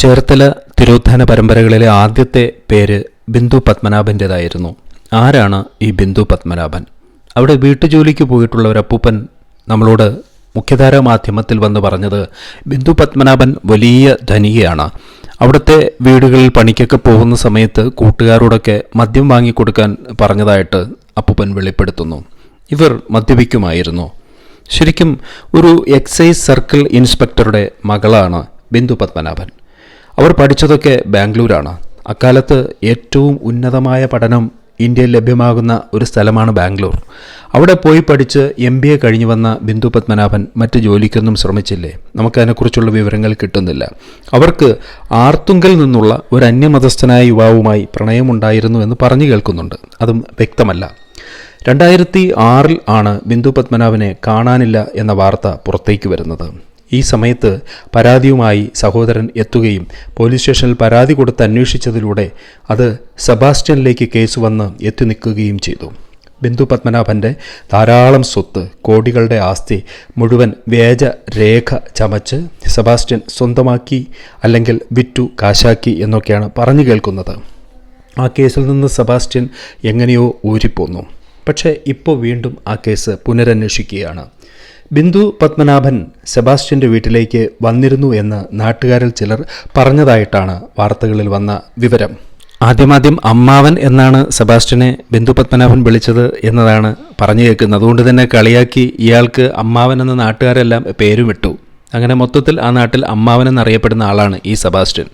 ചേർത്തല തിരോധാന പരമ്പരകളിലെ ആദ്യത്തെ പേര് ബിന്ദു പത്മനാഭൻ്റേതായിരുന്നു. ആരാണ് ഈ ബിന്ദു പത്മനാഭൻ? അവിടെ വീട്ടുജോലിക്ക് പോയിട്ടുള്ള ഒരു അപ്പൂപ്പൻ നമ്മളോട് മുഖ്യധാരാ മാധ്യമത്തിൽ വന്ന് പറഞ്ഞത് ബിന്ദു പത്മനാഭൻ വലിയ ധനികയാണ്. അവിടുത്തെ വീടുകളിൽ പണിക്കൊക്കെ പോകുന്ന സമയത്ത് കൂട്ടുകാരോടൊക്കെ മദ്യം വാങ്ങിക്കൊടുക്കാൻ പറഞ്ഞതായിട്ട് അപ്പൂപ്പൻ വെളിപ്പെടുത്തുന്നു. ഇവർ മദ്യപിക്കുമായിരുന്നു. ശരിക്കും ഒരു എക്സൈസ് സർക്കിൾ ഇൻസ്പെക്ടറുടെ മകളാണ് ബിന്ദു പത്മനാഭൻ. അവർ പഠിച്ചതൊക്കെ ബാംഗ്ലൂരാണ്. അക്കാലത്ത് ഏറ്റവും ഉന്നതമായ പഠനം ഇന്ത്യയിൽ ലഭ്യമാകുന്ന ഒരു സ്ഥലമാണ് ബാംഗ്ലൂർ. അവിടെ പോയി പഠിച്ച് MBA കഴിഞ്ഞു വന്ന ബിന്ദു പത്മനാഭൻ മറ്റ് ജോലിക്കൊന്നും ശ്രമിച്ചില്ലേ? നമുക്കതിനെക്കുറിച്ചുള്ള വിവരങ്ങൾ കിട്ടുന്നില്ല. അവർക്ക് ആർത്തുങ്കൽ നിന്നുള്ള ഒരു അന്യമതസ്ഥനായ യുവാവുമായി പ്രണയമുണ്ടായിരുന്നു എന്ന് പറഞ്ഞു കേൾക്കുന്നുണ്ട്. അതും വ്യക്തമല്ല. 2006 ആണ് ബിന്ദു പത്മനാഭനെ കാണാനില്ല എന്ന വാർത്ത പുറത്തേക്ക് വരുന്നത്. ഈ സമയത്ത് പരാതിയുമായി സഹോദരൻ എത്തുകയും പോലീസ് സ്റ്റേഷനിൽ പരാതി കൊടുത്ത് അന്വേഷിച്ചതിലൂടെ അത് സെബാസ്റ്റ്യനിലേക്ക് കേസ് വന്ന് എത്തി നിൽക്കുകയും ചെയ്തു. ബിന്ദു പത്മനാഭൻ്റെ ധാരാളം സ്വത്ത്, കോടികളുടെ ആസ്തി മുഴുവൻ വ്യാജ രേഖ ചമച്ച് സെബാസ്റ്റ്യൻ സ്വന്തമാക്കി അല്ലെങ്കിൽ വിറ്റു കാശാക്കി എന്നൊക്കെയാണ് പറഞ്ഞു കേൾക്കുന്നത്. ആ കേസിൽ നിന്ന് സെബാസ്റ്റ്യൻ എങ്ങനെയോ ഊരിപ്പോന്നു. പക്ഷേ ഇപ്പോൾ വീണ്ടും ആ കേസ് പുനരന്വേഷിക്കുകയാണ്. ബിന്ദു പത്മനാഭൻ സെബാസ്റ്റ്യൻ്റെ വീട്ടിലേക്ക് വന്നിരുന്നു എന്ന് നാട്ടുകാരിൽ ചിലർ പറഞ്ഞതായിട്ടാണ് വാർത്തകളിൽ വന്ന വിവരം. ആദ്യം അമ്മാവൻ എന്നാണ് സെബാസ്റ്റ്യനെ ബിന്ദു പത്മനാഭൻ വിളിച്ചത് എന്നതാണ് പറഞ്ഞു കേൾക്കുന്നത്. അതുകൊണ്ട് തന്നെ കളിയാക്കി ഇയാൾക്ക് അമ്മാവൻ എന്ന നാട്ടുകാരെല്ലാം പേരും ഇട്ടു. അങ്ങനെ മൊത്തത്തിൽ ആ നാട്ടിൽ അമ്മാവൻ എന്നറിയപ്പെടുന്ന ആളാണ് ഈ സെബാസ്റ്റ്യൻ.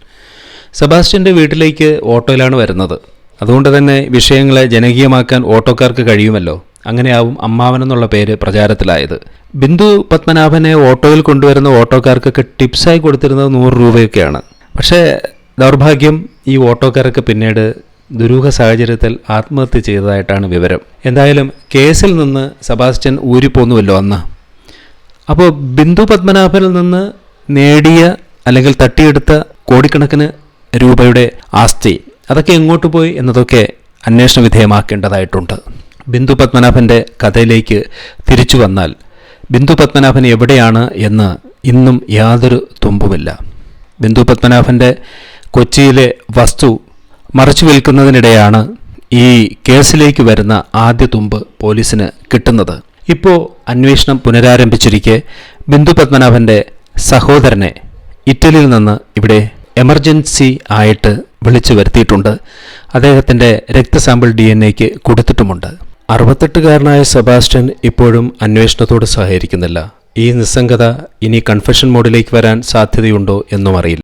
സെബാസ്റ്റ്യൻ്റെ വീട്ടിലേക്ക് ഓട്ടോയിലാണ് വരുന്നത്. അതുകൊണ്ട് തന്നെ വിഷയങ്ങളെ ജനകീയമാക്കാൻ ഓട്ടോക്കാർക്ക് കഴിയുമല്ലോ. അങ്ങനെയാവും അമ്മാവൻ എന്നുള്ള പേര് പ്രചാരത്തിലായത്. ബിന്ദു പത്മനാഭനെ ഓട്ടോയിൽ കൊണ്ടുവരുന്ന ഓട്ടോക്കാർക്കൊക്കെ ടിപ്സായി കൊടുത്തിരുന്നത് 100 രൂപയൊക്കെയാണ്. പക്ഷേ ദൗർഭാഗ്യം, ഈ ഓട്ടോക്കാരൊക്കെ പിന്നീട് ദുരൂഹ സാഹചര്യത്തിൽ ആത്മഹത്യ ചെയ്തതായിട്ടാണ് വിവരം. എന്തായാലും കേസിൽ നിന്ന് സെബാസ്റ്റ്യൻ ഊരിപ്പോന്നുവല്ലോ അന്ന്. അപ്പോൾ ബിന്ദു പത്മനാഭനിൽ നിന്ന് നേടിയ അല്ലെങ്കിൽ തട്ടിയെടുത്ത കോടിക്കണക്കിന് രൂപയുടെ ആസ്തി അതൊക്കെ എങ്ങോട്ട് പോയി എന്നതൊക്കെ അന്വേഷണ വിധേയമാക്കേണ്ടതായിട്ടുണ്ട്. ബിന്ദു പത്മനാഭൻ്റെ കഥയിലേക്ക് തിരിച്ചു വന്നാൽ ബിന്ദു പത്മനാഭൻ എവിടെയാണ് എന്ന് ഇന്നും യാതൊരു തുമ്പുമില്ല. ബിന്ദു പത്മനാഭൻ്റെ കൊച്ചിയിലെ വസ്തു മറച്ചു വിൽക്കുന്നതിനിടെയാണ് ഈ കേസിലേക്ക് വരുന്ന ആദ്യ തുമ്പ് പോലീസിന് കിട്ടുന്നത്. ഇപ്പോൾ അന്വേഷണം പുനരാരംഭിച്ചിരിക്കെ ബിന്ദു പത്മനാഭൻ്റെ സഹോദരനെ ഇറ്റലിയിൽ നിന്ന് ഇവിടെ എമർജൻസി ആയിട്ട് വിളിച്ചു വരുത്തിയിട്ടുണ്ട്. അദ്ദേഹത്തിൻ്റെ രക്തസാമ്പിൾ DNA കൊടുത്തിട്ടുമുണ്ട്. 68കാരനായ സെബാസ്റ്റ്യൻ ഇപ്പോഴും അന്വേഷണത്തോട് സഹകരിക്കുന്നില്ല. ഈ നിസ്സംഗത ഇനി കൺഫെഷൻ മോഡിലേക്ക് വരാൻ സാധ്യതയുണ്ടോ എന്നും അറിയില്ല.